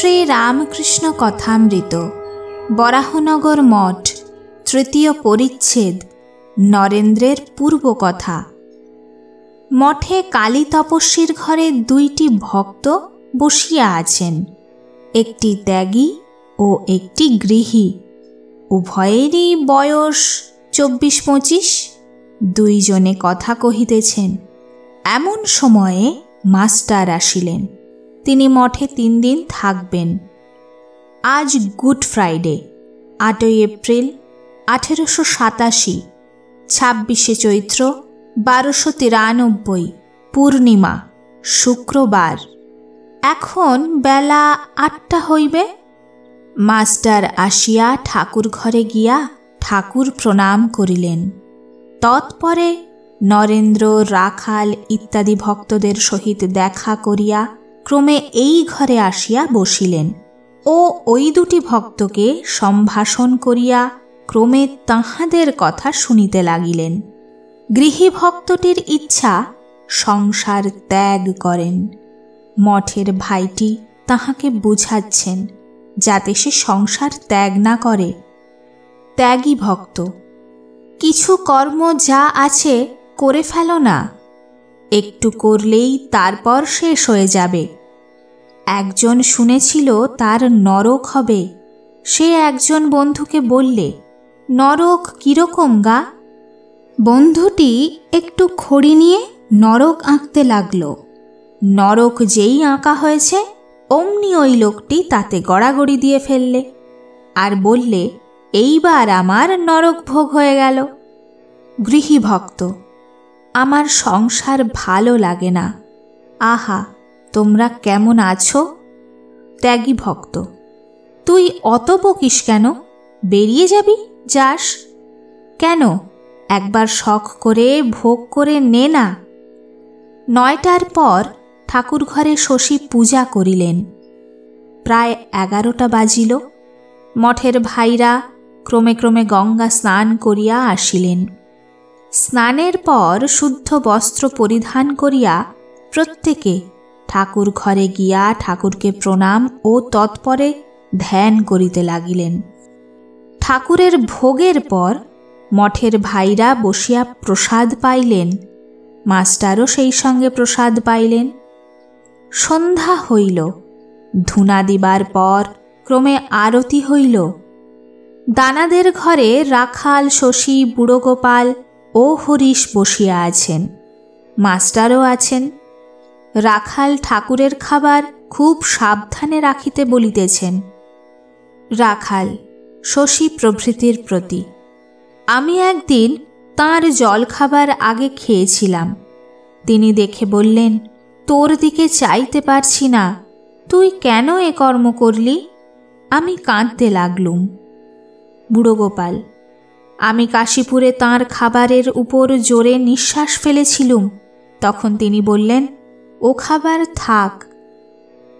শ্রী রামকৃষ্ণ কথামৃত বরাহনগর মঠ তৃতীয় পরিচ্ছেদ নরেন্দ্রের পূর্বকথা। মঠে কালী তপস্বীর ঘরে দুইটি ভক্ত বসিয়া আছেন, একটি ত্যাগী ও একটি গৃহী। উভয়েরই বয়স 24-25। দুইজনে কথা কহিতেছেন। এমন সময়ে মাস্টার আসিলেন। তিনি মঠে 3 দিন থাকবেন। আজ গুড ফ্রাইডে, 8 এপ্রিল 1887, 26 চৈত্র 1293, পূর্ণিমা, শুক্রবার। এখন বেলা 8টা হইবে। মাস্টার আসিয়া ঠাকুর ঘরে গিয়া ঠাকুর প্রণাম করিলেন। তৎপরে নরেন্দ্র, রাখাল ইত্যাদি ভক্তদের সহিত দেখা করিয়া ক্রমে এই ঘরে আসিয়া বসিলেন ও ওই দুটি ভক্তকে সম্ভাষণ করিয়া ক্রমে তাহাদের কথা শুনিতে লাগিলেন। গৃহী ভক্তটির ইচ্ছা সংসার ত্যাগ করেন। মঠের ভাইটি তাহাকে বুঝাচ্ছেন যাতে সে সংসার ত্যাগ না করে। ত্যাগী ভক্ত: কিছু কর্ম যা আছে করে ফেলো না, একটু করলেই তারপর শেষ হয়ে যাবে। একজন শুনেছিল তার নরক হবে। সে একজন বন্ধুকে বললে, নরক কিরকম গা? বন্ধুটি একটু খড়ি নিয়ে নরক আঁকতে লাগল। নরক যেই আঁকা হয়েছে অমনি ওই লোকটি তাতে গড়াগড়ি দিয়ে ফেললে আর বললে, এইবার আমার নরক ভোগ হয়ে গেল। গৃহী ভক্ত: আমার সংসার ভালো লাগে না। আহা, তোমরা কেমন আছো? ত্যাগী ভক্ত: তুই অত বকিস কেন? বেরিয়ে যাবি? যাস কেন? একবার শখ করে ভোগ করে নে না। 9টার পর ঠাকুর ঘরে শশী পূজা করিলেন। প্রায় 11টা বাজিল। মঠের ভাইরা ক্রমে ক্রমে গঙ্গা স্নান করিয়া আসিলেন। স্নানের পর শুদ্ধ বস্ত্র পরিধান করিয়া প্রত্যেকে ঠাকুর ঘরে গিয়া ঠাকুরকে প্রণাম ও তৎপরে ধ্যান করিতে লাগিলেন। ঠাকুরের ভোগের পর মঠের ভাইরা বসিয়া প্রসাদ পাইলেন। মাস্টারও সেই সঙ্গে প্রসাদ পাইলেন। সন্ধ্যা হইল। ধূনা দিবার পর ক্রমে আরতি হইল। দানাদের ঘরে রাখাল, শশী, বুড়ো গোপাল ও হরিশ বসিয়া আছেন। মাস্টারও আছেন। রাখাল ঠাকুরের খাবার খুব সাবধানে রাখিতে বলিতেছেন। রাখাল শশী প্রভৃতির প্রতি: আমি একদিন তাঁর জল খাবার আগে খেয়েছিলাম। তিনি দেখে বললেন, তোর দিকে চাইতে পারছি না, তুই কেন এ কর্ম করলি? আমি কাঁদতে লাগলুম। বুড়ো গোপাল: আমি কাশীপুরে তাঁর খাবারের উপর জোরে নিঃশ্বাস ফেলেছিলুম। তখন তিনি বললেন, ও খাবার থাক।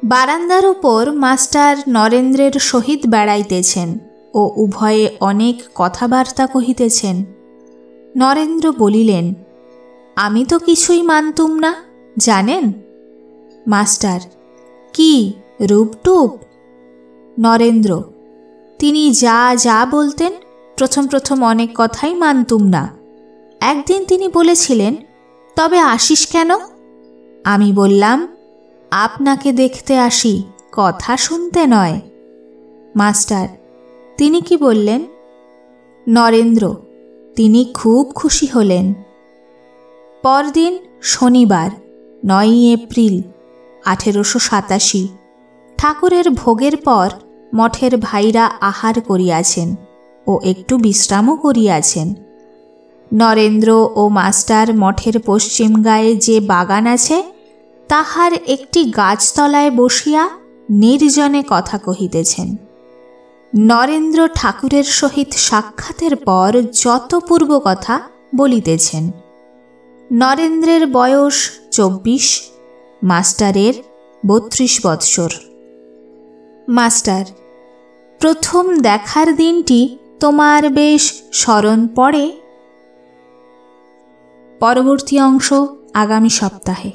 বারান্দার উপর মাস্টার নরেন্দ্রের সহিত বেড়াইতেছেন ও উভয়ে অনেক কথাবার্তা কহিতেছেন। নরেন্দ্র বলিলেন, আমি তো কিছুই মানতুম না, জানেন। মাস্টার: কি রূপটুপ? নরেন্দ্র: তিনি যা যা বলতেন প্রথম অনেক কথাই মানতুম না। একদিন তিনি বলেছিলেন, তবে আসিস কেন? আমি বললাম, আপনাকে দেখতে আসি, কথা শুনতে নয়। মাস্টার: তিনি কি বললেন? নরেন্দ্র: তিনি খুব খুশি হলেন। পরদিন শনিবার, 9 এপ্রিল 1887, ঠাকুরের ভোগের পর মঠের ভাইরা আহার করিয়াছেন ও একটু বিশ্রামও করিয়াছেন। নরেন্দ্র ও মাস্টার মঠের পশ্চিম গায়ে যে বাগান আছে তাহার একটি গাছতলায় বসিয়া নির্জনে কথা কহিতেছেন। নরেন্দ্র ঠাকুরের সহিত সাক্ষাতের পর যত পূর্ব কথা বলিতেছেন। নরেন্দ্রের বয়স 24, মাস্টারের 32 বৎসর। মাস্টার: প্রথম দেখার দিনটি তোমার বেশ স্মরণ পড়ে? পরবর্তী অংশ আগামী সপ্তাহে।